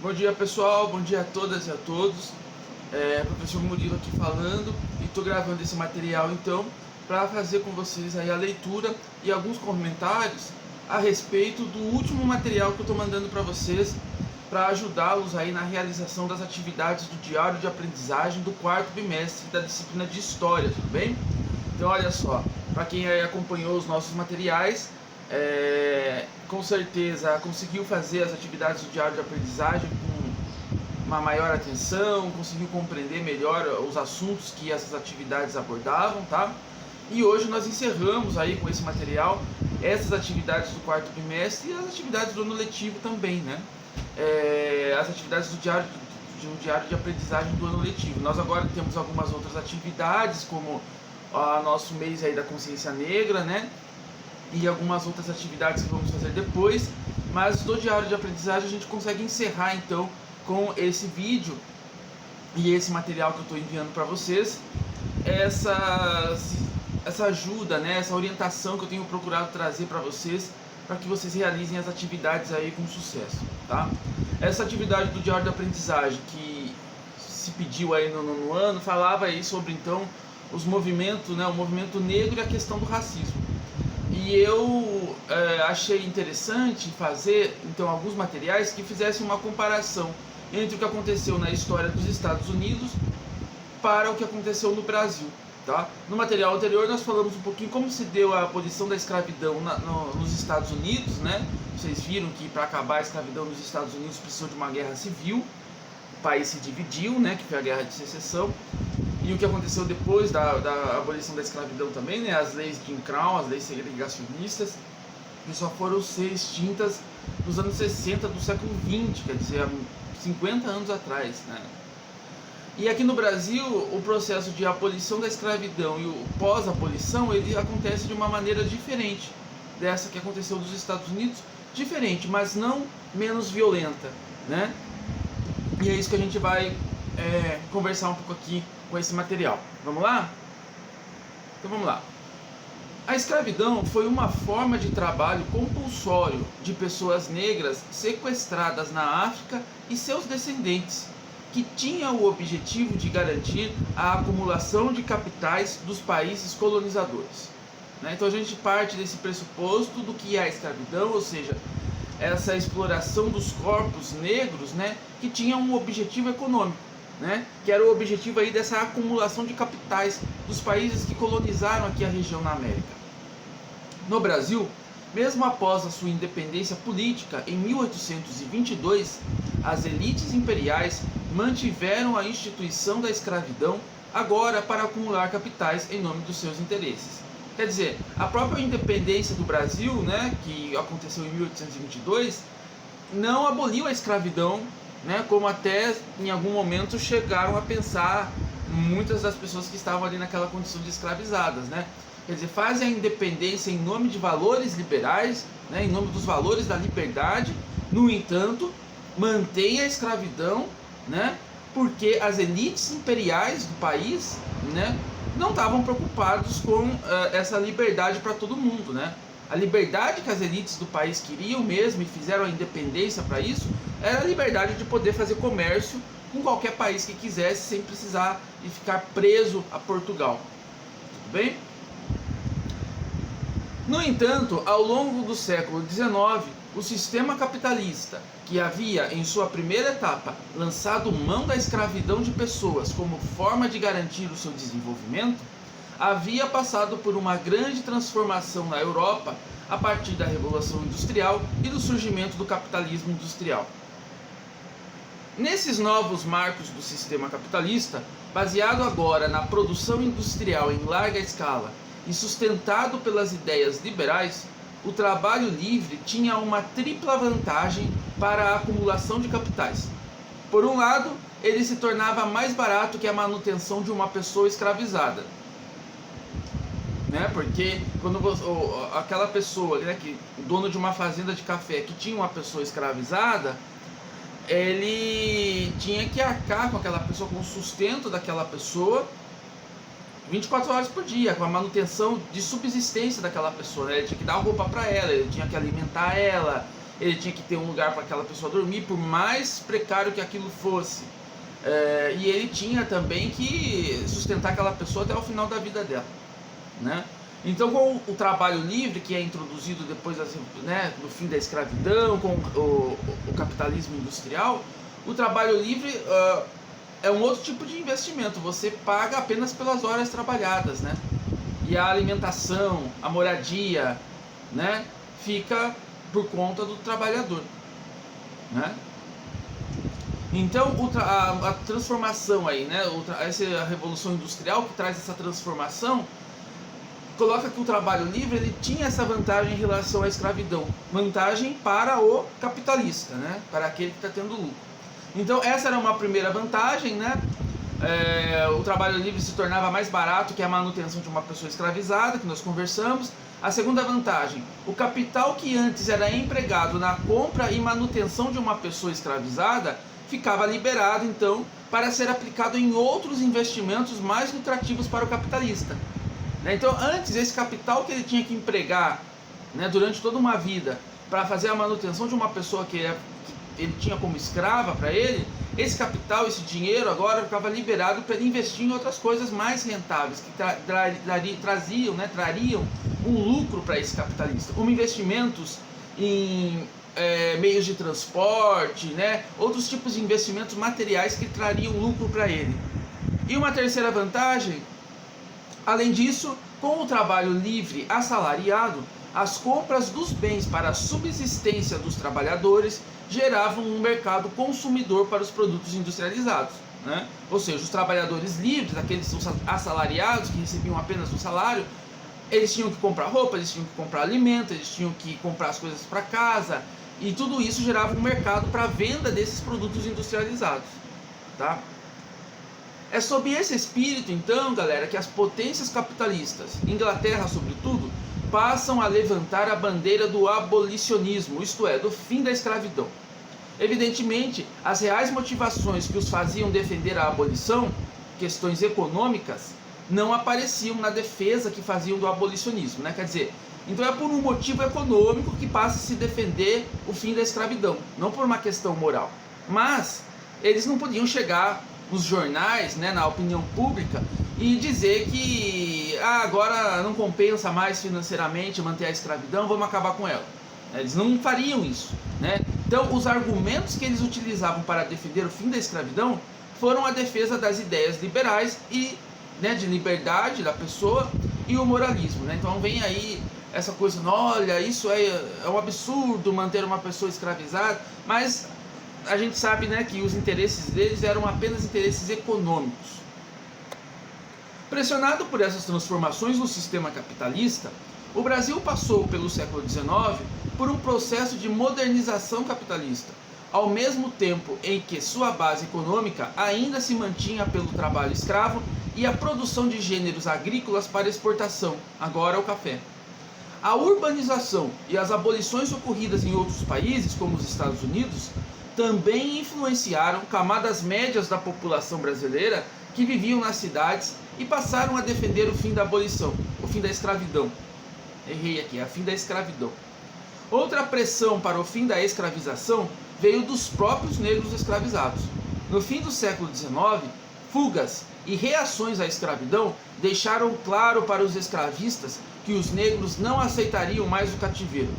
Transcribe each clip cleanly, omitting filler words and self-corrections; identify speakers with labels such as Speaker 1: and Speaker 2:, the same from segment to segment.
Speaker 1: Bom dia pessoal, bom dia a todas e a todos. Professor Murilo aqui falando e estou gravando esse material então para fazer com vocês aí a leitura e alguns comentários a respeito do último material que eu estou mandando para vocês para ajudá-los aí na realização das atividades do diário de aprendizagem do quarto bimestre da disciplina de História, tudo bem? Então olha só, para quem aí acompanhou os nossos materiais, com certeza conseguiu fazer as atividades do diário de aprendizagem com uma maior atenção, conseguiu compreender melhor os assuntos que essas atividades abordavam, tá? E hoje nós encerramos aí com esse material essas atividades do quarto bimestre e as atividades do ano letivo também, né? As atividades do diário de aprendizagem do ano letivo. Nós agora temos algumas outras atividades, como o nosso mês aí da consciência negra, né? E algumas outras atividades que vamos fazer depois, mas do diário de aprendizagem a gente consegue encerrar então com esse vídeo e esse material que eu estou enviando para vocês, essa ajuda, né, essa orientação que eu tenho procurado trazer para vocês, para que vocês realizem as atividades aí com sucesso, tá? Essa atividade do diário de aprendizagem que se pediu aí no ano, falava aí sobre então os movimentos, né, o movimento negro e a questão do racismo. E eu achei interessante fazer então alguns materiais que fizessem uma comparação entre o que aconteceu na história dos Estados Unidos para o que aconteceu no Brasil, tá? No material anterior nós falamos um pouquinho como se deu a abolição da escravidão nos Estados Unidos, né? Vocês viram que para acabar a escravidão nos Estados Unidos precisou de uma guerra civil, o país se dividiu, né? Que foi a Guerra de Secessão. E o que aconteceu depois da abolição da escravidão também, né? As leis de Jim Crow, as leis segregacionistas, que só foram ser extintas nos anos 60 do século 20, quer dizer, há 50 anos atrás, né? E aqui no Brasil, o processo de abolição da escravidão e o pós-abolição, ele acontece de uma maneira diferente dessa que aconteceu nos Estados Unidos, diferente, mas não menos violenta, né? E é isso que a gente vai conversar um pouco aqui com esse material. Vamos lá? Então vamos lá. A escravidão foi uma forma de trabalho compulsório de pessoas negras sequestradas na África e seus descendentes, que tinha o objetivo de garantir a acumulação de capitais dos países colonizadores. Então a gente parte desse pressuposto do que é a escravidão, ou seja, essa exploração dos corpos negros, né, que tinha um objetivo econômico, né, que era o objetivo aí dessa acumulação de capitais dos países que colonizaram aqui a região na América. No Brasil, mesmo após a sua independência política em 1822, as elites imperiais mantiveram a instituição da escravidão agora para acumular capitais em nome dos seus interesses. Quer dizer, a própria independência do Brasil, né, que aconteceu em 1822, não aboliu a escravidão, né, como até em algum momento chegaram a pensar muitas das pessoas que estavam ali naquela condição de escravizadas, né? Quer dizer, fazem a independência em nome de valores liberais, né, em nome dos valores da liberdade. No entanto, mantém a escravidão, né, porque as elites imperiais do país, né, não estavam preocupados com essa liberdade para todo mundo, né? A liberdade que as elites do país queriam mesmo e fizeram a independência para isso era a liberdade de poder fazer comércio com qualquer país que quisesse sem precisar de ficar preso a Portugal. Tudo bem? No entanto, ao longo do século XIX, o sistema capitalista, que havia em sua primeira etapa lançado mão da escravidão de pessoas como forma de garantir o seu desenvolvimento, havia passado por uma grande transformação na Europa a partir da Revolução Industrial e do surgimento do capitalismo industrial. Nesses novos marcos do sistema capitalista, baseado agora na produção industrial em larga escala e sustentado pelas ideias liberais, o trabalho livre tinha uma tripla vantagem para a acumulação de capitais. Por um lado, ele se tornava mais barato que a manutenção de uma pessoa escravizada, né? Porque quando aquela pessoa, né, dono de uma fazenda de café que tinha uma pessoa escravizada, ele tinha que arcar com aquela pessoa, com o sustento daquela pessoa 24 horas por dia, com a manutenção de subsistência daquela pessoa, né? Ele tinha que dar roupa para ela, ele tinha que alimentar ela, ele tinha que ter um lugar para aquela pessoa dormir, por mais precário que aquilo fosse. E ele tinha também que sustentar aquela pessoa até o final da vida dela, né? Então, com o trabalho livre, que é introduzido depois do fim da escravidão, com o capitalismo industrial, o trabalho livre é um outro tipo de investimento. Você paga apenas pelas horas trabalhadas, né? E a alimentação, a moradia, né, fica por conta do trabalhador, né? Então a transformação aí, né, essa revolução industrial que traz essa transformação, coloca que o trabalho livre ele tinha essa vantagem em relação à escravidão, vantagem para o capitalista, né, para aquele que está tendo lucro. Então essa era uma primeira vantagem, né? O trabalho livre se tornava mais barato que a manutenção de uma pessoa escravizada, que nós conversamos. A segunda vantagem, o capital que antes era empregado na compra e manutenção de uma pessoa escravizada ficava liberado então para ser aplicado em outros investimentos mais lucrativos para o capitalista. Então antes esse capital que ele tinha que empregar, né, durante toda uma vida para fazer a manutenção de uma pessoa que ele tinha como escrava para ele, esse capital, esse dinheiro agora ficava liberado para ele investir em outras coisas mais rentáveis, que trariam um lucro para esse capitalista, como investimentos em meios de transporte, né? Outros tipos de investimentos materiais que trariam lucro para ele. E uma terceira vantagem, além disso, com o trabalho livre assalariado, as compras dos bens para a subsistência dos trabalhadores geravam um mercado consumidor para os produtos industrializados, né? Ou seja, os trabalhadores livres, aqueles assalariados que recebiam apenas um salário, eles tinham que comprar roupa, eles tinham que comprar alimento, eles tinham que comprar as coisas para casa, e tudo isso gerava um mercado para a venda desses produtos industrializados, tá? É sob esse espírito, então, galera, que as potências capitalistas, Inglaterra sobretudo, passam a levantar a bandeira do abolicionismo, isto é, do fim da escravidão. Evidentemente, as reais motivações que os faziam defender a abolição, questões econômicas, não apareciam na defesa que faziam do abolicionismo, né? Quer dizer, então é por um motivo econômico que passa a se defender o fim da escravidão, não por uma questão moral. Mas eles não podiam chegar nos jornais, né, na opinião pública, e dizer que agora não compensa mais financeiramente manter a escravidão, vamos acabar com ela. Eles não fariam isso, né? Então os argumentos que eles utilizavam para defender o fim da escravidão foram a defesa das ideias liberais e, né, de liberdade da pessoa e o moralismo, né? Então vem aí essa coisa, olha, isso é um absurdo manter uma pessoa escravizada, mas a gente sabe, né, que os interesses deles eram apenas interesses econômicos. Pressionado por essas transformações no sistema capitalista, o Brasil passou pelo século XIX por um processo de modernização capitalista, ao mesmo tempo em que sua base econômica ainda se mantinha pelo trabalho escravo e a produção de gêneros agrícolas para exportação, agora o café. A urbanização e as abolições ocorridas em outros países, como os Estados Unidos, também influenciaram camadas médias da população brasileira que viviam nas cidades e passaram a defender o fim da abolição, o fim da escravidão. Errei aqui, é o fim da escravidão. Outra pressão para o fim da escravização veio dos próprios negros escravizados. No fim do século XIX, fugas e reações à escravidão deixaram claro para os escravistas que os negros não aceitariam mais o cativeiro.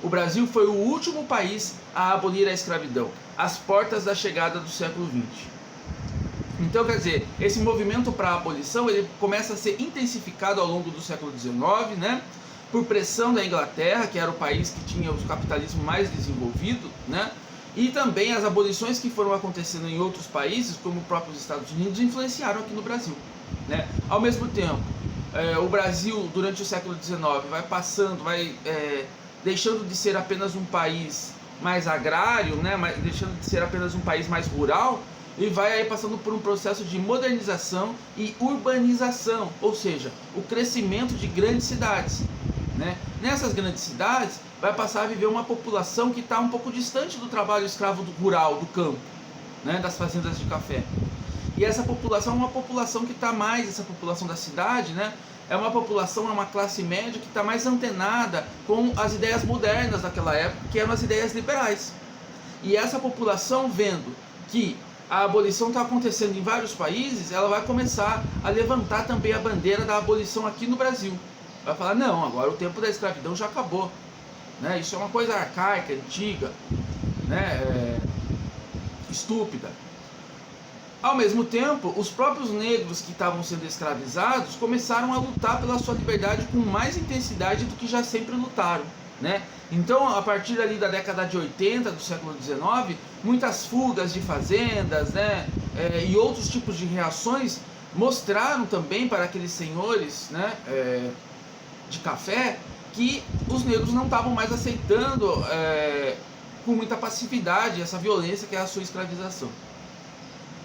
Speaker 1: O Brasil foi o último país a abolir a escravidão, às portas da chegada do século XX. Então, quer dizer, esse movimento para a abolição ele começa a ser intensificado ao longo do século XIX, né? Por pressão da Inglaterra, que era o país que tinha o capitalismo mais desenvolvido, né? E também as abolições que foram acontecendo em outros países, como os próprios Estados Unidos, influenciaram aqui no Brasil, né? Ao mesmo tempo, o Brasil, durante o século XIX, vai deixando de ser apenas um país mais agrário, né? Deixando de ser apenas um país mais rural, e vai aí passando por um processo de modernização e urbanização, ou seja, o crescimento de grandes cidades, né? Nessas grandes cidades vai passar a viver uma população que está um pouco distante do trabalho escravo rural, do campo, né? Das fazendas de café. E essa população é uma população que está mais, essa população da cidade, né? é uma população, é uma classe média que está mais antenada com as ideias modernas daquela época, que eram as ideias liberais. E essa população, vendo que a abolição está acontecendo em vários países, ela vai começar a levantar também a bandeira da abolição aqui no Brasil. Vai falar, não, agora o tempo da escravidão já acabou, né? Isso é uma coisa arcaica, antiga, né? Estúpida. Ao mesmo tempo, os próprios negros que estavam sendo escravizados começaram a lutar pela sua liberdade com mais intensidade do que já sempre lutaram, né? Então, a partir ali da década de 80 do século XIX, muitas fugas de fazendas, né, e outros tipos de reações mostraram também para aqueles senhores, né, de café, que os negros não estavam mais aceitando com muita passividade essa violência que é a sua escravização.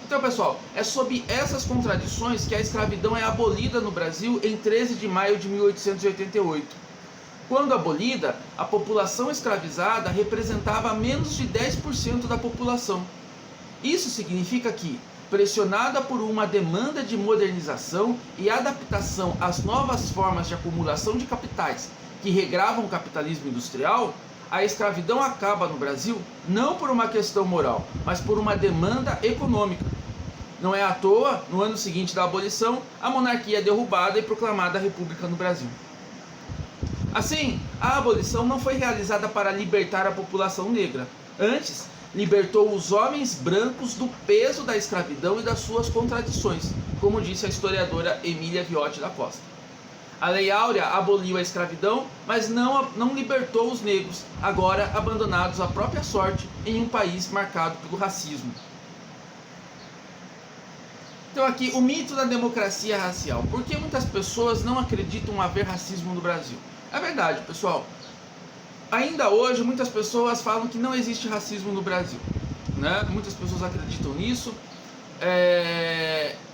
Speaker 1: Então, pessoal, é sob essas contradições que a escravidão é abolida no Brasil em 13 de maio de 1888. Quando abolida, a população escravizada representava menos de 10% da população. Isso significa que, pressionada por uma demanda de modernização e adaptação às novas formas de acumulação de capitais que regravam o capitalismo industrial, a escravidão acaba no Brasil não por uma questão moral, mas por uma demanda econômica. Não é à toa, no ano seguinte da abolição, a monarquia é derrubada e proclamada a República no Brasil. Assim, a abolição não foi realizada para libertar a população negra. Antes, libertou os homens brancos do peso da escravidão e das suas contradições, como disse a historiadora Emília Viotti da Costa. A Lei Áurea aboliu a escravidão, mas não libertou os negros, agora abandonados à própria sorte em um país marcado pelo racismo. Então aqui, o mito da democracia racial. Por que muitas pessoas não acreditam haver racismo no Brasil? É verdade, pessoal. Ainda hoje, muitas pessoas falam que não existe racismo no Brasil, né? Muitas pessoas acreditam nisso.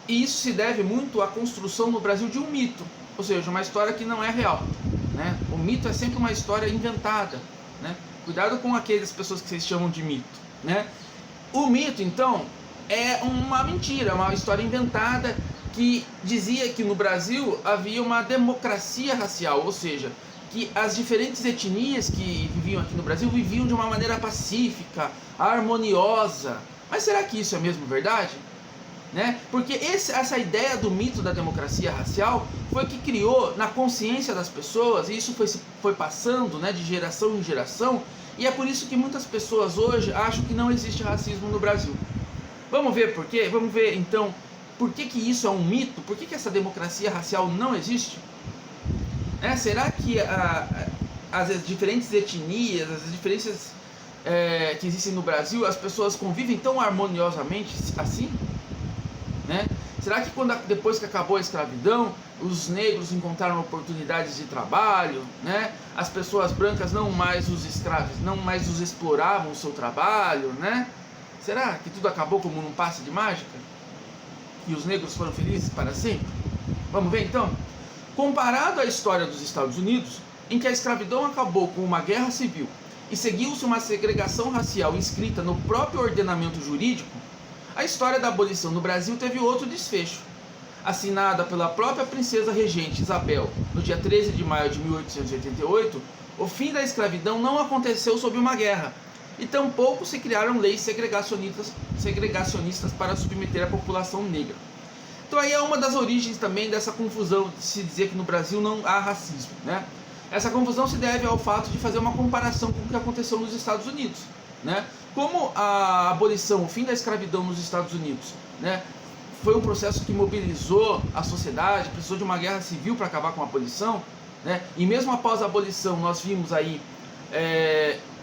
Speaker 1: E isso se deve muito à construção no Brasil de um mito, ou seja, uma história que não é real, né? O mito é sempre uma história inventada, né? Cuidado com aquelas pessoas que vocês chamam de mito, né? O mito, então, é uma mentira, uma história inventada que dizia que no Brasil havia uma democracia racial, ou seja, que as diferentes etnias que viviam aqui no Brasil viviam de uma maneira pacífica, harmoniosa. Mas será que isso é mesmo verdade? Né? Porque essa ideia do mito da democracia racial foi que criou na consciência das pessoas, e isso foi passando, né, de geração em geração, e é por isso que muitas pessoas hoje acham que não existe racismo no Brasil. Vamos ver por quê? Vamos ver então por que isso é um mito? Por que essa democracia racial não existe? Será que as diferentes etnias, as diferenças que existem no Brasil, as pessoas convivem tão harmoniosamente assim? Né? Será que depois que acabou a escravidão, os negros encontraram oportunidades de trabalho, né? As pessoas brancas não mais os escravos, não mais os exploravam o seu trabalho, né? Será que tudo acabou como num passe de mágica? E os negros foram felizes para sempre? Vamos ver então? Comparado à história dos Estados Unidos, em que a escravidão acabou com uma guerra civil e seguiu-se uma segregação racial inscrita no próprio ordenamento jurídico, a história da abolição no Brasil teve outro desfecho. Assinada pela própria princesa regente Isabel no dia 13 de maio de 1888, o fim da escravidão não aconteceu sob uma guerra, e tampouco se criaram leis segregacionistas para submeter a população negra. Então aí é uma das origens também dessa confusão de se dizer que no Brasil não há racismo, né? Essa confusão se deve ao fato de fazer uma comparação com o que aconteceu nos Estados Unidos, né? Como a abolição, o fim da escravidão nos Estados Unidos, né, foi um processo que mobilizou a sociedade, precisou de uma guerra civil para acabar com a abolição, né? E mesmo após a abolição nós vimos aí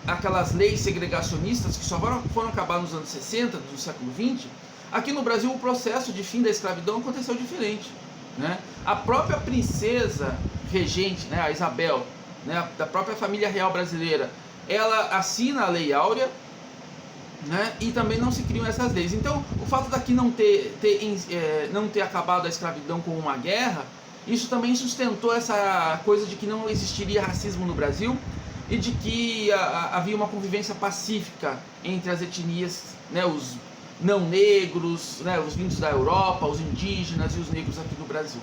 Speaker 1: aquelas leis segregacionistas que só foram acabar nos anos 60 do século XX. Aqui no Brasil o processo de fim da escravidão aconteceu diferente, né? A própria princesa regente, né, a Isabel, né, da própria família real brasileira, ela assina a Lei Áurea, né, e também não se criam essas leis. Então o fato daqui não ter acabado a escravidão com uma guerra, isso também sustentou essa coisa de que não existiria racismo no Brasil e de que havia uma convivência pacífica entre as etnias, né, os não negros, né, os vindos da Europa, os indígenas e os negros aqui no Brasil.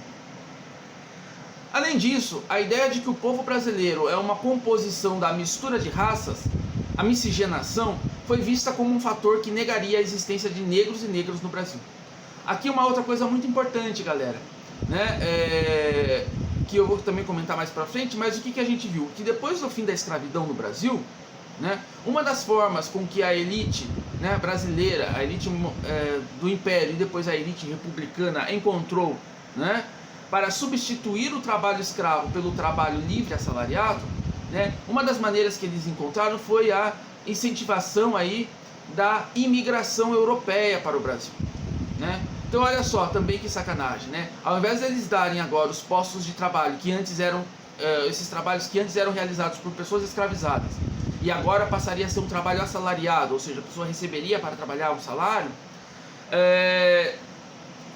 Speaker 1: Além disso, a ideia de que o povo brasileiro é uma composição da mistura de raças, a miscigenação, foi vista como um fator que negaria a existência de negros e negras no Brasil. Aqui uma outra coisa muito importante, galera, né? Que eu vou também comentar mais pra frente, mas o que a gente viu? Que depois do fim da escravidão no Brasil, né, uma das formas com que a elite, né, brasileira, a elite do Império e depois a elite republicana encontrou, né, para substituir o trabalho escravo pelo trabalho livre assalariado, né, uma das maneiras que eles encontraram foi a incentivação aí da imigração europeia para o Brasil, né? Então olha só, também que sacanagem, né? Ao invés de eles darem agora os postos de trabalho que antes eram, esses trabalhos que antes eram realizados por pessoas escravizadas, e agora passaria a ser um trabalho assalariado, ou seja, a pessoa receberia para trabalhar um salário,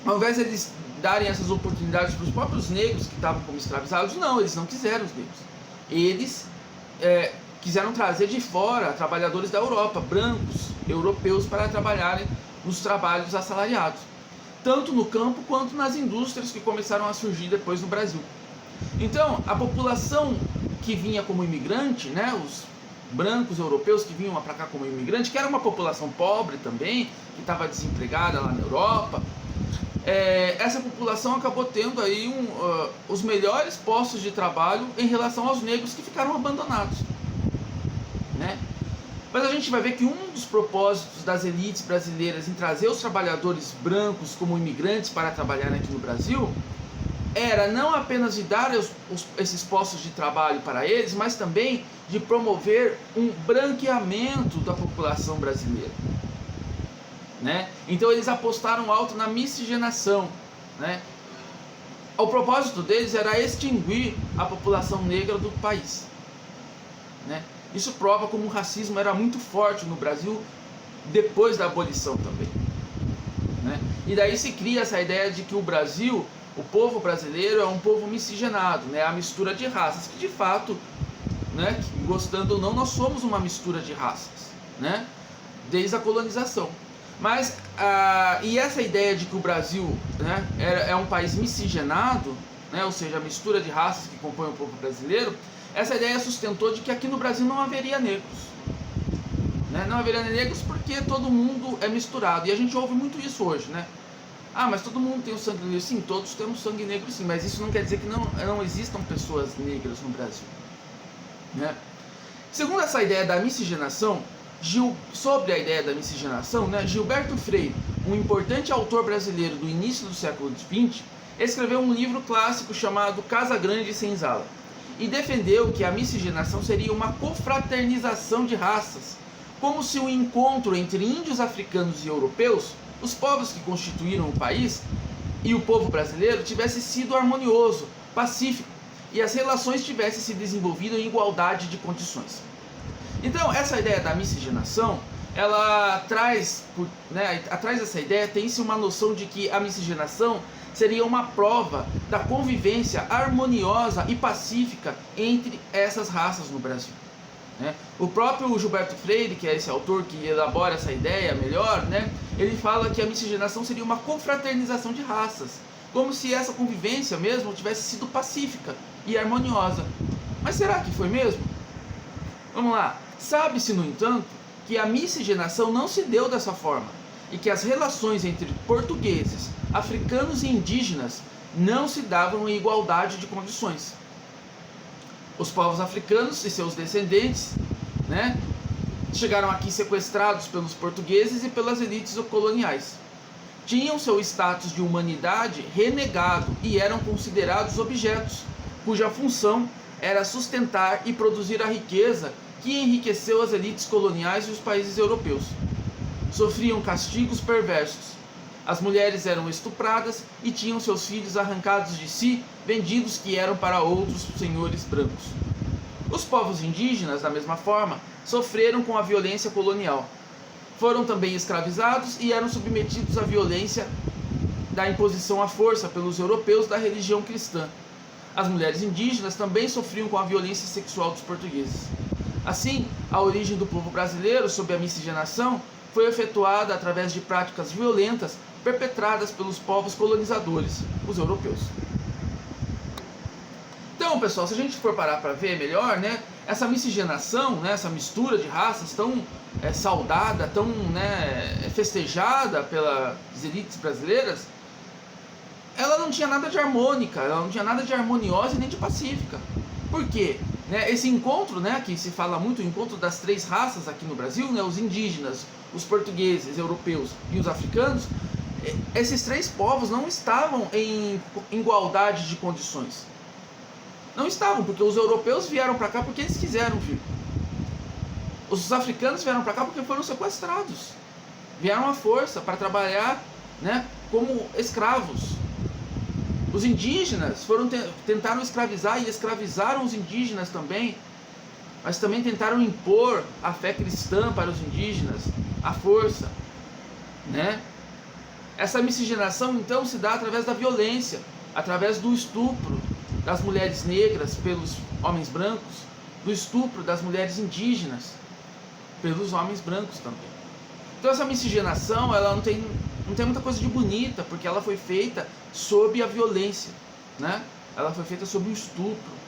Speaker 1: ao invés de eles darem essas oportunidades para os próprios negros que estavam como escravizados, não, eles não quiseram os negros. Eles quiseram trazer de fora trabalhadores da Europa, brancos, europeus, para trabalharem nos trabalhos assalariados, tanto no campo quanto nas indústrias que começaram a surgir depois no Brasil. Então, a população que vinha como imigrante, né, os brancos europeus que vinham para cá como imigrante, que era uma população pobre também, que estava desempregada lá na Europa, essa população acabou tendo aí os melhores postos de trabalho em relação aos negros que ficaram abandonados, né? Mas a gente vai ver que um dos propósitos das elites brasileiras em trazer os trabalhadores brancos como imigrantes para trabalhar aqui no Brasil era não apenas de dar esses postos de trabalho para eles, mas também de promover um branqueamento da população brasileira, né? Então eles apostaram alto na miscigenação, né? O propósito deles era extinguir a população negra do país, né? Isso prova como o racismo era muito forte no Brasil depois da abolição também, né? E daí se cria essa ideia de que o Brasil, o povo brasileiro é um povo miscigenado, né? A mistura de raças, que de fato, né, gostando ou não, nós somos uma mistura de raças, né? Desde a colonização. Mas, e essa ideia de que o Brasil, né, é um país miscigenado, né, ou seja, a mistura de raças que compõe o povo brasileiro, essa ideia sustentou de que aqui no Brasil não haveria negros, né? Não haveria negros porque todo mundo é misturado. E a gente ouve muito isso hoje, né? Ah, mas todo mundo tem o sangue negro. Sim, todos temos sangue negro sim, mas isso não quer dizer que não existam pessoas negras no Brasil, né? Segundo essa ideia da miscigenação, sobre a ideia da miscigenação, né, Gilberto Freire, um importante autor brasileiro do início do século XX, escreveu um livro clássico chamado Casa Grande e Senzala, e defendeu que a miscigenação seria uma confraternização de raças, como se o encontro entre índios africanos e europeus, os povos que constituíram o país, e o povo brasileiro tivesse sido harmonioso, pacífico, e as relações tivessem se desenvolvido em igualdade de condições. Então, essa ideia da miscigenação, ela traz, né, atrás dessa ideia tem-se uma noção de que a miscigenação seria uma prova da convivência harmoniosa e pacífica entre essas raças no Brasil, né? O próprio Gilberto Freire, que é esse autor que elabora essa ideia melhor, né, ele fala que a miscigenação seria uma confraternização de raças, como se essa convivência mesmo tivesse sido pacífica e harmoniosa. Mas será que foi mesmo? Vamos lá. Sabe-se, no entanto, que a miscigenação não se deu dessa forma e que as relações entre portugueses, africanos e indígenas não se davam em igualdade de condições. Os povos africanos e seus descendentes, né, chegaram aqui sequestrados pelos portugueses e pelas elites coloniais. Tinham seu status de humanidade renegado e eram considerados objetos, cuja função era sustentar e produzir a riqueza que enriqueceu as elites coloniais e os países europeus. Sofriam castigos perversos. As mulheres eram estupradas e tinham seus filhos arrancados de si, vendidos que eram para outros senhores brancos. Os povos indígenas, da mesma forma, sofreram com a violência colonial. Foram também escravizados e eram submetidos à violência da imposição à força pelos europeus da religião cristã. As mulheres indígenas também sofriam com a violência sexual dos portugueses. Assim, a origem do povo brasileiro sob a miscigenação foi efetuada através de práticas violentas perpetradas pelos povos colonizadores, os europeus. pessoal, se a gente for parar para ver melhor, né, essa miscigenação, né, essa mistura de raças tão saudada, tão, né, festejada pelas elites brasileiras, ela não tinha nada de harmônica, ela não tinha nada de harmoniosa e nem de pacífica. Por quê? Né, esse encontro, né, que se fala muito, o encontro das três raças aqui no Brasil, né, os indígenas, os portugueses, europeus e os africanos, esses três povos não estavam em igualdade de condições. Não estavam, porque os europeus vieram para cá porque eles quiseram vir. Os africanos vieram para cá porque foram sequestrados. Vieram à força para trabalhar, né, como escravos. Os indígenas tentaram escravizar e escravizaram os indígenas também, mas também tentaram impor a fé cristã para os indígenas, à força, né? Essa miscigenação então se dá através da violência, através do estupro das mulheres negras pelos homens brancos, do estupro das mulheres indígenas pelos homens brancos também. Então essa miscigenação, ela não tem muita coisa de bonita, porque ela foi feita sob a violência, né? Ela foi feita sob o estupro.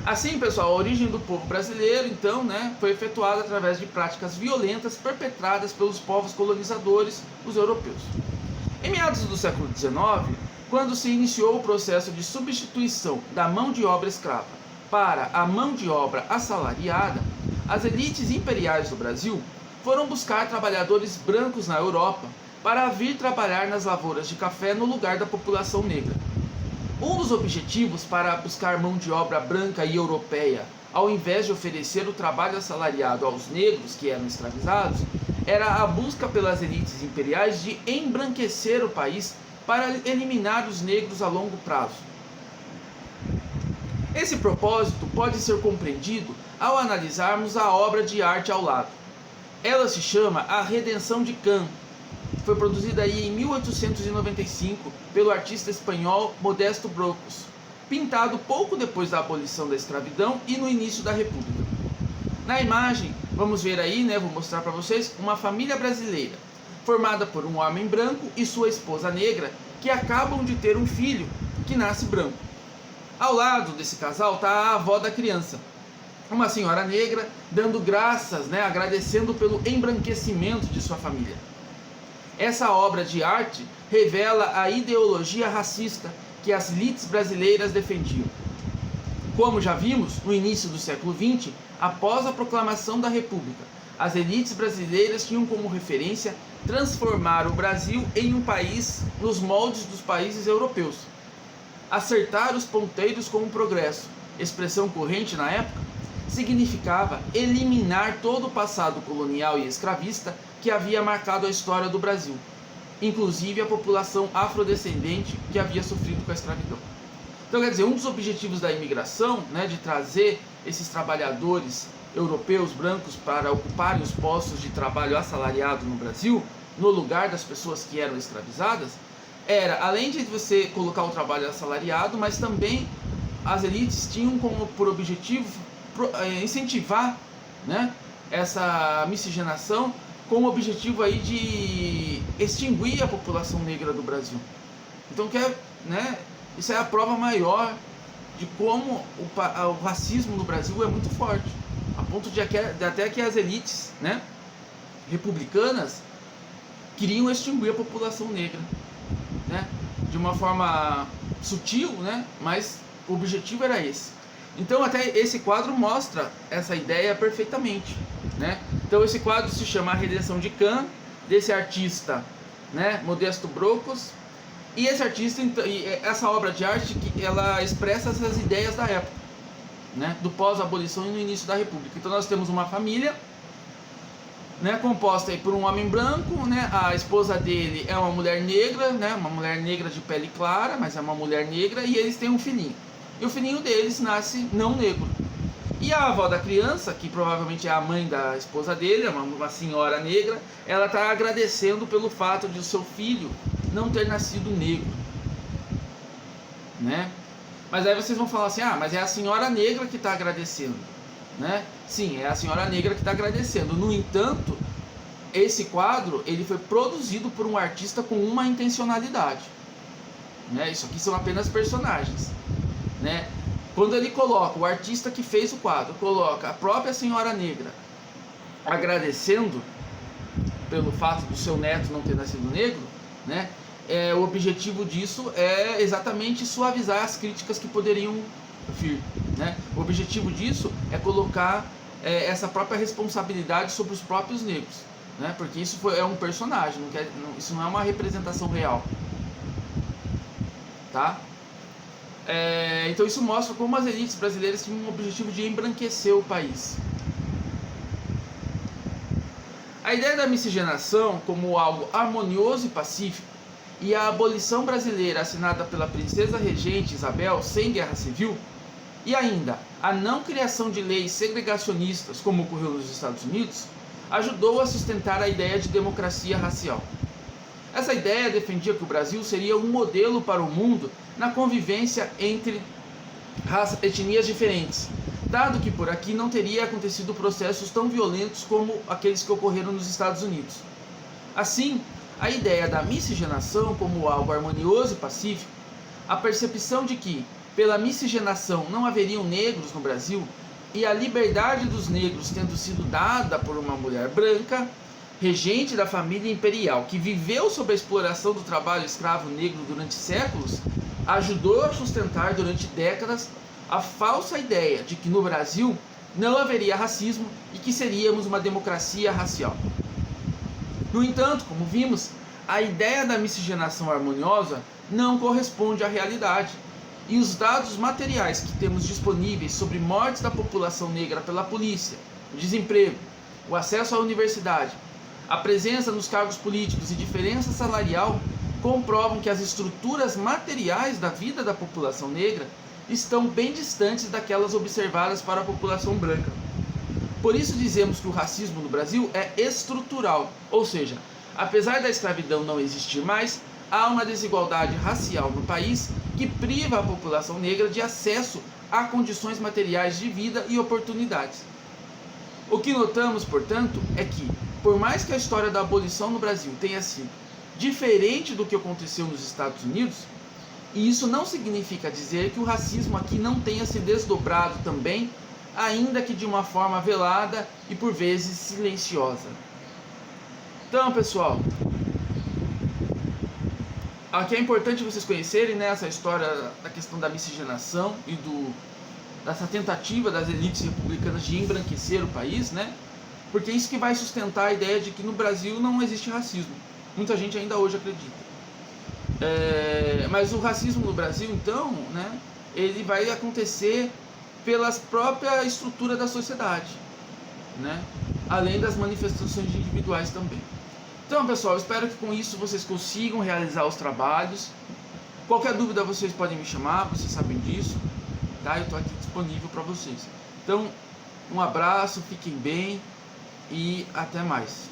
Speaker 1: Assim, pessoal, a origem do povo brasileiro, então, né, foi efetuada através de práticas violentas perpetradas pelos povos colonizadores, os europeus. Em meados do século XIX, quando se iniciou o processo de substituição da mão de obra escrava para a mão de obra assalariada, as elites imperiais do Brasil foram buscar trabalhadores brancos na Europa para vir trabalhar nas lavouras de café no lugar da população negra. Um dos objetivos para buscar mão de obra branca e europeia, ao invés de oferecer o trabalho assalariado aos negros que eram escravizados, era a busca pelas elites imperiais de embranquecer o país para eliminar os negros a longo prazo. Esse propósito pode ser compreendido ao analisarmos a obra de arte ao lado. Ela se chama A Redenção de Can. Foi produzida aí em 1895 pelo artista espanhol Modesto Brocos, pintado pouco depois da abolição da escravidão e no início da República. Na imagem, vamos ver aí, né, vou mostrar para vocês, uma família brasileira, formada por um homem branco e sua esposa negra, que acabam de ter um filho, que nasce branco. Ao lado desse casal está a avó da criança, uma senhora negra, dando graças, né, agradecendo pelo embranquecimento de sua família. Essa obra de arte revela a ideologia racista que as elites brasileiras defendiam. Como já vimos, no início do século XX, após a proclamação da República, as elites brasileiras tinham como referência transformar o Brasil em um país nos moldes dos países europeus. Acertar os ponteiros com o progresso, expressão corrente na época, significava eliminar todo o passado colonial e escravista que havia marcado a história do Brasil, inclusive a população afrodescendente que havia sofrido com a escravidão. Então, quer dizer, um dos objetivos da imigração, né, de trazer esses trabalhadores europeus brancos para ocuparem os postos de trabalho assalariado no Brasil, no lugar das pessoas que eram escravizadas, era, além de você colocar o trabalho assalariado, mas também as elites tinham como por objetivo incentivar, né, essa miscigenação com o objetivo aí de extinguir a população negra do Brasil. Então, né, isso é a prova maior de como o racismo no Brasil é muito forte, a ponto de até que as elites, né, republicanas queriam extinguir a população negra, né, de uma forma sutil, né, mas o objetivo era esse. Então até esse quadro mostra essa ideia perfeitamente, né? Então esse quadro se chama A Redenção de Can, desse artista, né, Modesto Brocos. E esse artista, essa obra de arte, ela expressa essas ideias da época, né, do pós-abolição e no início da República. Então nós temos uma família, né, composta aí por um homem branco, né, a esposa dele é uma mulher negra, né, uma mulher negra de pele clara, mas é uma mulher negra, e eles têm um filhinho. E o filhinho deles nasce não negro. E a avó da criança, que provavelmente é a mãe da esposa dele, uma senhora negra, ela está agradecendo pelo fato de o seu filho não ter nascido negro, né? Mas aí vocês vão falar assim, mas é a senhora negra que está agradecendo, né? Sim, é a senhora negra que está agradecendo. No entanto, esse quadro ele foi produzido por um artista com uma intencionalidade, né? Isso aqui são apenas personagens. né? Quando ele coloca, o artista que fez o quadro, coloca a própria senhora negra agradecendo pelo fato do seu neto não ter nascido negro, né? O objetivo disso é exatamente suavizar as críticas que poderiam vir, né? O objetivo disso é colocar essa própria responsabilidade sobre os próprios negros, né? Porque isso é um personagem, isso não é uma representação real, tá? Então isso mostra como as elites brasileiras tinham o objetivo de embranquecer o país. A ideia da miscigenação como algo harmonioso e pacífico e a abolição brasileira assinada pela princesa regente Isabel sem guerra civil, e ainda a não criação de leis segregacionistas como ocorreu nos Estados Unidos, ajudou a sustentar a ideia de democracia racial. Essa ideia defendia que o Brasil seria um modelo para o mundo na convivência entre etnias diferentes, dado que por aqui não teria acontecido processos tão violentos como aqueles que ocorreram nos Estados Unidos. Assim, a ideia da miscigenação como algo harmonioso e pacífico, a percepção de que, pela miscigenação, não haveriam negros no Brasil, e a liberdade dos negros tendo sido dada por uma mulher branca, regente da família imperial, que viveu sob a exploração do trabalho escravo negro durante séculos, ajudou a sustentar durante décadas a falsa ideia de que no Brasil não haveria racismo e que seríamos uma democracia racial. No entanto, como vimos, a ideia da miscigenação harmoniosa não corresponde à realidade, e os dados materiais que temos disponíveis sobre mortes da população negra pela polícia, o desemprego, o acesso à universidade, a presença nos cargos políticos e diferença salarial comprovam que as estruturas materiais da vida da população negra estão bem distantes daquelas observadas para a população branca. Por isso dizemos que o racismo no Brasil é estrutural, ou seja, apesar da escravidão não existir mais, há uma desigualdade racial no país que priva a população negra de acesso a condições materiais de vida e oportunidades. O que notamos, portanto, é que, por mais que a história da abolição no Brasil tenha sido diferente do que aconteceu nos Estados Unidos, e isso não significa dizer que o racismo aqui não tenha se desdobrado também, ainda que de uma forma velada e por vezes silenciosa. Então, pessoal, aqui é importante vocês conhecerem, né, essa história da questão da miscigenação e dessa tentativa das elites republicanas de embranquecer o país, né? Porque é isso que vai sustentar a ideia de que no Brasil não existe racismo. Muita gente ainda hoje acredita. Mas o racismo no Brasil, então, né, ele vai acontecer pela própria estrutura da sociedade, né, além das manifestações individuais também. Então, pessoal, espero que com isso vocês consigam realizar os trabalhos. Qualquer dúvida vocês podem me chamar, vocês sabem disso, tá? Eu estou aqui disponível para vocês. Então, um abraço, fiquem bem e até mais.